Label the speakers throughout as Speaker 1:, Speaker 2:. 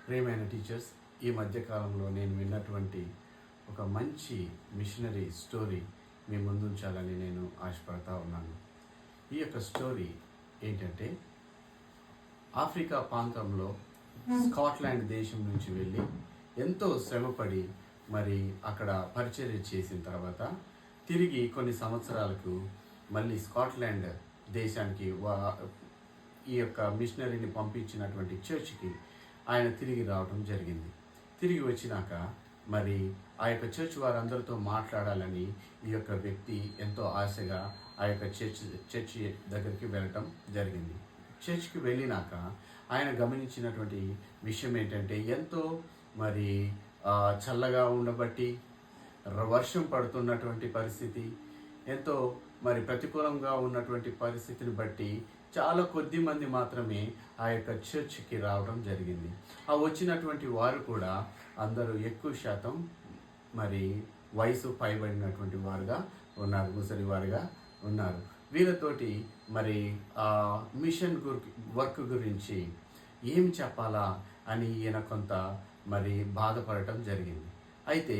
Speaker 1: ప్రియమైన టీచర్స్, ఈ మధ్యకాలంలో నేను విన్నటువంటి ఒక మంచి మిషనరీ స్టోరీ మీ ముందుంచాలని నేను ఆశపడతా ఉన్నాను. ఈ యొక్క స్టోరీ ఏంటంటే, ఆఫ్రికా ప్రాంతంలో స్కాట్లాండ్ దేశం నుంచి వెళ్ళి ఎంతో శ్రమపడి మరి అక్కడ పరిచర్య చేసిన తర్వాత తిరిగి కొన్ని సంవత్సరాలకు మళ్ళీ స్కాట్లాండ్ దేశానికి ఈ యొక్క మిషనరీని పంపించినటువంటి చర్చ్కి ఆయన తిరిగి రావడం జరిగింది. తిరిగి వచ్చినాక మరి ఆ యొక్క చర్చ్ వారందరితో మాట్లాడాలని ఈ యొక్క వ్యక్తి ఎంతో ఆశగా ఆ యొక్క చర్చి దగ్గరికి వెళ్ళటం జరిగింది. చర్చ్కి వెళ్ళినాక ఆయన గమనించినటువంటి విషయం ఏంటంటే, ఎంతో మరి చల్లగా ఉండబట్టి వర్షం పడుతున్నటువంటి పరిస్థితి, ఎంతో మరి ప్రతికూలంగా ఉన్నటువంటి పరిస్థితిని బట్టి చాలా కొద్ది మంది మాత్రమే ఆ యొక్క చర్చ్కి రావడం జరిగింది. ఆ వచ్చినటువంటి వారు కూడా అందరూ ఎక్కువ శాతం మరి వయసు పైబడినటువంటి వారుగా ఉన్నారు, ముసలి వారుగా ఉన్నారు. వీళ్ళతోటి మరి ఆ మిషన్ వర్క్ గురించి ఏం చెప్పాలా అని ఈయన కొంత మరి బాధపడటం జరిగింది. అయితే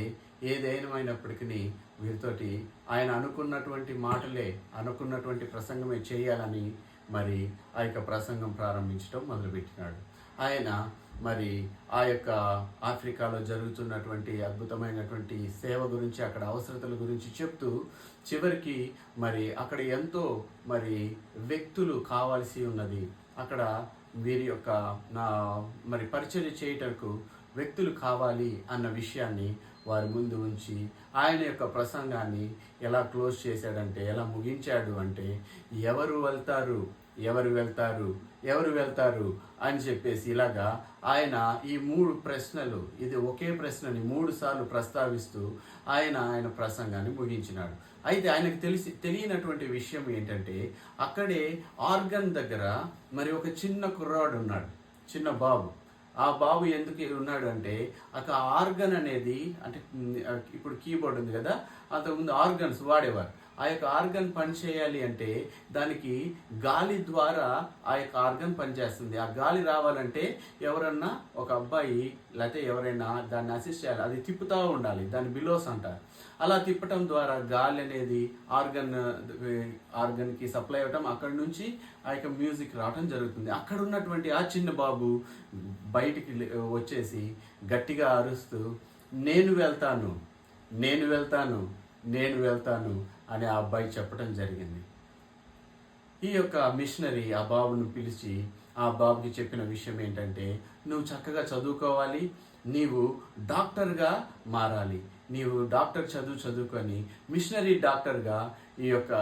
Speaker 1: ఏదేమైనప్పటికీ వీరితోటి ఆయన అనుకున్నటువంటి మాటలే, అనుకున్నటువంటి ప్రసంగమే చేయాలని మరి ఆ యొక్క ప్రసంగం ప్రారంభించడం మొదలుపెట్టినాడు. ఆయన మరి ఆ యొక్క ఆఫ్రికాలో జరుగుతున్నటువంటి అద్భుతమైనటువంటి సేవ గురించి, అక్కడ అవసరతల గురించి చెప్తూ చివరికి మరి అక్కడ ఎంతో మరి వ్యక్తులు కావాల్సి ఉన్నది, అక్కడ వీరి యొక్క మరి పరిచర్య చేయటకు వ్యక్తులు కావాలి అన్న విషయాన్ని వారి ముందు ఉంచి ఆయన యొక్క ప్రసంగాన్ని ఎలా క్లోజ్ చేశాడంటే, ఎలా ముగించాడు అంటే, ఎవరు వెళ్తారు ఎవరు వెళ్తారు అని చెప్పేసి ఇలాగా ఆయన ఈ 3 ప్రశ్నలు, ఇది ఒకే ప్రశ్నని 3 సార్లు ప్రస్తావిస్తూ ఆయన ప్రసంగాన్ని ముగించినాడు. అయితే ఆయనకు తెలియనటువంటి విషయం ఏంటంటే, అక్కడే ఆర్గన్ దగ్గర మరి ఒక చిన్న కుర్రాడు ఉన్నాడు, చిన్న బాబు. ఆ బాబు ఎందుకు ఉన్నాడు అంటే, అక్కడ ఆర్గన్ అనేది, అంటే ఇప్పుడు కీబోర్డ్ ఉంది కదా, అంతకుముందు ఆర్గన్స్ వాడేవారు. ఆ యొక్క ఆర్గన్ పని చేయాలి అంటే దానికి గాలి ద్వారా ఆ యొక్క ఆర్గన్ పనిచేస్తుంది. ఆ గాలి రావాలంటే ఎవరన్నా ఒక అబ్బాయి లేకపోతే ఎవరైనా దాన్ని అసిస్ట్ చేయాలి, అది తిప్పుతూ ఉండాలి, దాన్ని బిలోస్ అంటారు. అలా తిప్పటం ద్వారా గాలి అనేది ఆర్గన్కి సప్లై అవ్వటం, అక్కడి నుంచి ఆ యొక్క మ్యూజిక్ రావటం జరుగుతుంది. అక్కడ ఉన్నటువంటి ఆ చిన్న బాబు బయటికి వచ్చేసి గట్టిగా అరుస్తూ నేను వెళ్తాను అని ఆ అబ్బాయి చెప్పడం జరిగింది. ఈ యొక్క మిషనరీ ఆ బాబును పిలిచి ఆ బాబుకి చెప్పిన విషయం ఏంటంటే, నువ్వు చక్కగా చదువుకోవాలి, నీవు డాక్టర్గా మారాలి, నీవు డాక్టర్ చదువుకొని మిషనరీ డాక్టర్గా ఈ యొక్క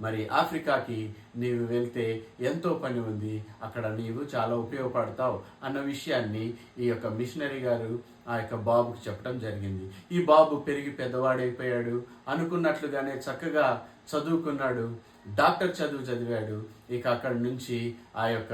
Speaker 1: మరి ఆఫ్రికాకి నీవు వెళ్తే ఎంతో పని ఉంది, అక్కడ నీవు చాలా ఉపయోగపడతావు అన్న విషయాన్ని ఈ యొక్క మిషనరీ గారు ఆ యొక్క బాబుకి చెప్పడం జరిగింది. ఈ బాబు పెరిగి పెద్దవాడైపోయాడు, అనుకున్నట్లుగానే చక్కగా చదువుకున్నాడు, డాక్టర్ చదివాడు. ఇక అక్కడి నుంచి ఆ యొక్క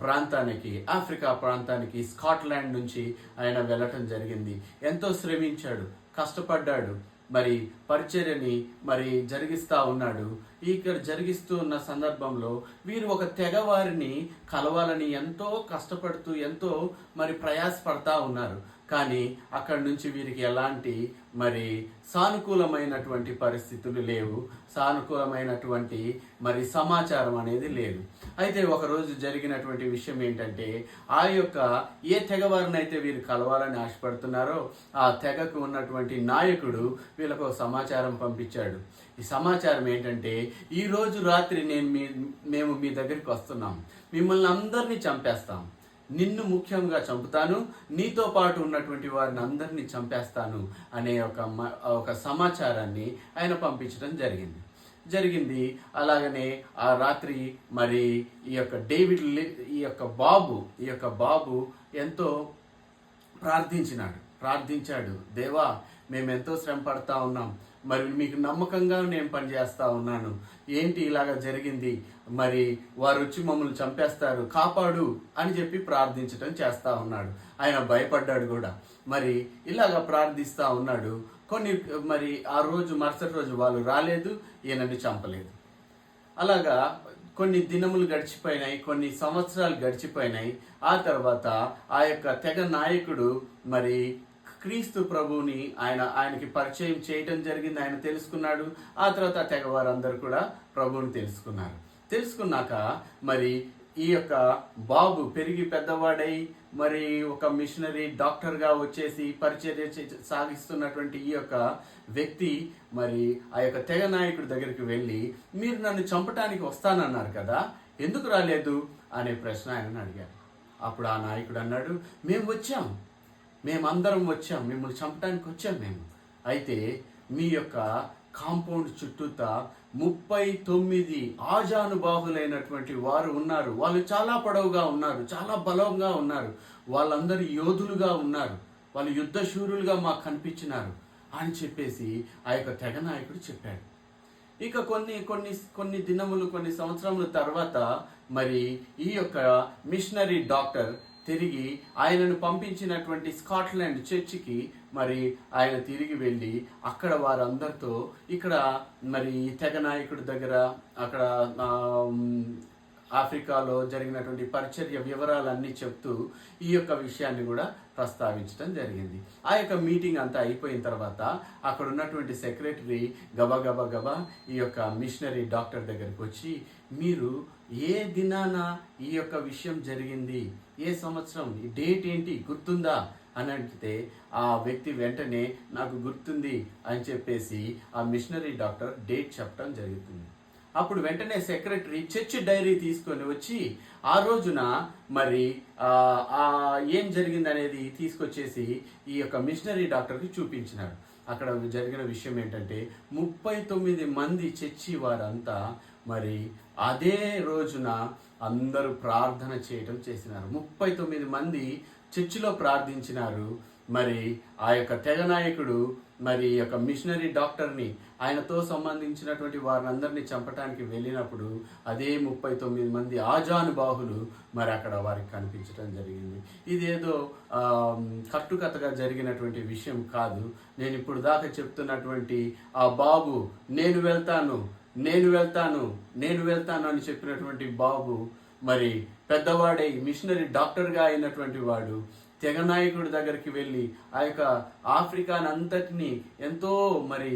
Speaker 1: ప్రాంతానికి, ఆఫ్రికా ప్రాంతానికి, స్కాట్లాండ్ నుంచి ఆయన వెళ్ళటం జరిగింది. ఎంతో శ్రమించాడు, కష్టపడ్డాడు, మరి పరిచర్యని మరి జరిగిస్తూ ఉన్నాడు. ఇక్కడ జరిగిస్తూ ఉన్న సందర్భంలో వీరు ఒక తెగవారిని కలవాలని ఎంతో కష్టపడుతూ ఎంతో మరి ప్రయాసపడతా ఉన్నారు. కానీ అక్కడి నుంచి వీరికి ఎలాంటి మరి సానుకూలమైనటువంటి పరిస్థితులు లేవు, సానుకూలమైనటువంటి మరి సమాచారం అనేది లేదు. అయితే ఒకరోజు జరిగినటువంటి విషయం ఏంటంటే, ఆ యొక్క ఏ తెగవారినైతే వీరు కలవాలని ఆశపడుతున్నారో ఆ తెగకు ఉన్నటువంటి నాయకుడు వీళ్ళకు సమాచారం పంపించాడు. ఈ సమాచారం ఏంటంటే, ఈరోజు రాత్రి మేము మీ దగ్గరికి వస్తున్నాం, మిమ్మల్ని అందరినీ చంపేస్తాం, నిన్ను ముఖ్యంగా చంపుతాను, నీతో పాటు ఉన్నటువంటి వారిని అందరినీ చంపేస్తాను అనే ఒక సమాచారాన్ని ఆయన పంపించడం జరిగింది. అలాగనే ఆ రాత్రి మరి ఈ యొక్క బాబు ఎంతో ప్రార్థించాడు, దేవా మేమెంతో శ్రమ పడతా ఉన్నాం, మరి మీకు నమ్మకంగా నేను పనిచేస్తూ ఉన్నాను, ఏంటి ఇలాగ జరిగింది, మరి వారు వచ్చి మమ్మల్ని చంపేస్తారు, కాపాడు అని చెప్పి ప్రార్థించడం చేస్తూ ఉన్నాడు. ఆయన భయపడ్డాడు కూడా. మరి ఇలాగ ప్రార్థిస్తూ ఉన్నాడు. మరి ఆ రోజు మరుసటి రోజు వాళ్ళు రాలేదు, ఈయనని చంపలేదు. అలాగా కొన్ని దినములు గడిచిపోయినాయి, కొన్ని సంవత్సరాలు గడిచిపోయినాయి. ఆ తర్వాత ఆ యొక్క తెగ నాయకుడు మరి క్రీస్తు ప్రభువుని ఆయనకి పరిచయం చేయడం జరిగింది. ఆయన తెలుసుకున్నాడు. ఆ తర్వాత తెగ వారందరూ కూడా ప్రభువుని తెలుసుకున్నారు. తెలుసుకున్నాక మరి ఈ యొక్క బాబు పెరిగి పెద్దవాడై మరి ఒక మిషనరీ డాక్టర్గా వచ్చేసి పరిచర్య సాగిస్తున్నటువంటి ఈ యొక్క వ్యక్తి మరి ఆ యొక్క తెగ నాయకుడి దగ్గరికి వెళ్ళి, మీరు నన్ను చంపటానికి వస్తానన్నారు కదా, ఎందుకు రాలేదు అనే ప్రశ్న ఆయన అడిగారు. అప్పుడు ఆ నాయకుడు అన్నాడు, మేమందరం వచ్చాం, మిమ్మల్ని చంపడానికి వచ్చాం మేము. అయితే మీ యొక్క కాంపౌండ్ చుట్టూతా 39 ఆజానుబాహులైనటువంటి వారు ఉన్నారు. వాళ్ళు చాలా పొడవుగా ఉన్నారు, చాలా బలంగా ఉన్నారు, వాళ్ళందరూ యోధులుగా ఉన్నారు, వాళ్ళు యుద్ధ శూరులుగా మాకు కనిపించినారు అని చెప్పేసి ఆ యొక్క తెగ నాయకుడు చెప్పాడు. ఇక కొన్ని దినములు, కొన్ని సంవత్సరముల తర్వాత మరి ఈ యొక్క మిషనరీ డాక్టర్ తిరిగి ఆయనను పంపించినటువంటి స్కాట్లాండ్ చర్చికి మరి ఆయన తిరిగి వెళ్ళి అక్కడ వారందరితో ఇక్కడ మరి తెగ నాయకుడి దగ్గర అక్కడ ఆఫ్రికాలో జరిగినటువంటి పరిచర్య వివరాలన్నీ చెప్తూ ఈ యొక్క విషయాన్ని కూడా ప్రస్తావించడం జరిగింది. ఆ యొక్క మీటింగ్ అంతా అయిపోయిన తర్వాత అక్కడ ఉన్నటువంటి సెక్రటరీ గబా ఈ యొక్క మిషనరీ డాక్టర్ దగ్గరికి వచ్చి, మీరు ఏ దినాన ఈ యొక్క విషయం జరిగింది, ఏ సంవత్సరం, ఈ డేట్ ఏంటి గుర్తుందా అని అడిగితే ఆ వ్యక్తి వెంటనే నాకు గుర్తుంది అని చెప్పేసి ఆ మిషనరీ డాక్టర్ డేట్ చెప్పడం జరుగుతుంది. అప్పుడు వెంటనే సెక్రటరీ చర్చ్ డైరీ తీసుకొని వచ్చి ఆ రోజున మరి ఏం జరిగింది అనేది తీసుకొచ్చేసి ఈ యొక్క మిషనరీ డాక్టర్కి చూపించినాడు. అక్కడ జరిగిన విషయం ఏంటంటే 39 మంది చర్చి వారంతా మరి అదే రోజున అందరూ ప్రార్థన చేయటం చేసినారు. 39 మంది చర్చిలో ప్రార్థించినారు. మరి ఆ యొక్క తెగ నాయకుడు మరి యొక్క మిషనరీ డాక్టర్ని ఆయనతో సంబంధించినటువంటి వారిని చంపటానికి వెళ్ళినప్పుడు అదే 39 మంది ఆజానుబాహులు మరి అక్కడ వారికి కనిపించడం జరిగింది. ఇదేదో కట్టుకథగా జరిగినటువంటి విషయం కాదు. నేను ఇప్పుడు దాకా చెప్తున్నటువంటి ఆ బాబు నేను వెళ్తాను అని చెప్పినటువంటి బాబు మరి పెద్దవాడై మిషనరీ డాక్టర్గా అయినటువంటి వాడు తెగ నాయకుడి దగ్గరికి వెళ్ళి ఆ యొక్క ఆఫ్రికాని అంతటినీ ఎంతో మరి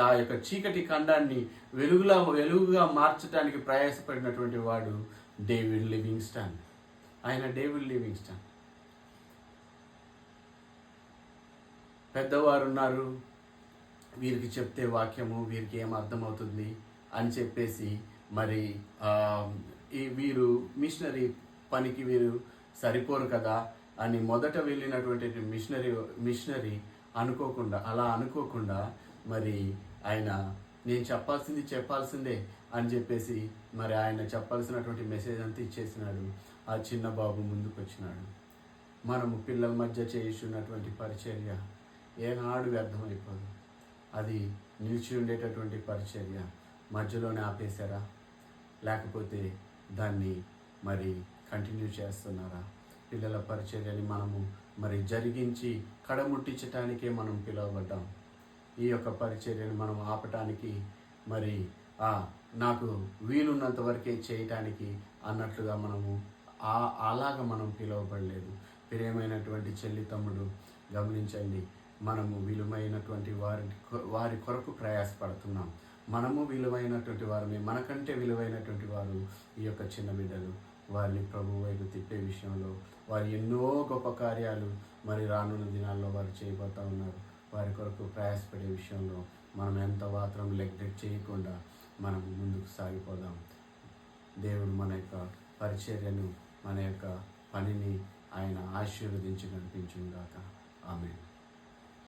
Speaker 1: ఆ యొక్క చీకటి ఖండాన్ని వెలుగుగా మార్చడానికి ప్రయాసపడినటువంటి వాడు డేవిడ్ లివింగ్స్టన్. పెద్దవారు ఉన్నారు, వీరికి చెప్తే వాక్యము వీరికి ఏం అర్థమవుతుంది అని చెప్పేసి మరి వీరు మిషనరీ పనికి వీరు సరిపోరు కదా అని మొదట వెళ్ళినటువంటి మిషనరీ అనుకోకుండా మరి ఆయన నేను చెప్పాల్సిందే అని చెప్పేసి మరి ఆయన చెప్పాల్సినటువంటి మెసేజ్ అంతా ఇచ్చేసినాడు. ఆ చిన్న బాబు ముందుకు వచ్చినాడు. మనము పిల్లల మధ్య చేస్తున్నటువంటి పరిచర్య ఏనాడు వ్యర్థమైపోదు. అది నిలిచి ఉండేటటువంటి పరిచర్య మధ్యలోనే ఆపేశారా, లేకపోతే దాన్ని మరి కంటిన్యూ చేస్తున్నారా? పిల్లల పరిచర్యని మనము మరి జరిగించి కడముట్టించటానికే మనం పిలువబడ్డాం. ఈ యొక్క పరిచర్యను మనం ఆపటానికి మరి నాకు వీలున్నంత వరకే చేయటానికి అన్నట్లుగా మనము అలాగా మనం పిలువబడలేదు. ప్రియమైనటువంటి చెల్లి తమ్ముడు గమనించండి, మనము విలువైనటువంటి వారి కొరకు ప్రయాసపడుతున్నాం. మనము విలువైనటువంటి వారమే, మనకంటే విలువైనటువంటి వారు ఈ యొక్క చిన్న బిడ్డలు. వారిని ప్రభు వైపు తిప్పే విషయంలో వారు ఎన్నో గొప్ప కార్యాలు మరి రానున్న దినాల్లో వారు చేయబోతూ ఉన్నారు. వారి కొరకు ప్రయాసపడే విషయంలో మనం ఎంత మాత్రం నెగ్లెక్ట్ చేయకుండా మనం ముందుకు సాగిపోదాం. దేవుడు మన యొక్క పరిచర్యను, మన యొక్క పనిని ఆయన ఆశీర్వదించి నడిపించును గాక. ఆమేన్.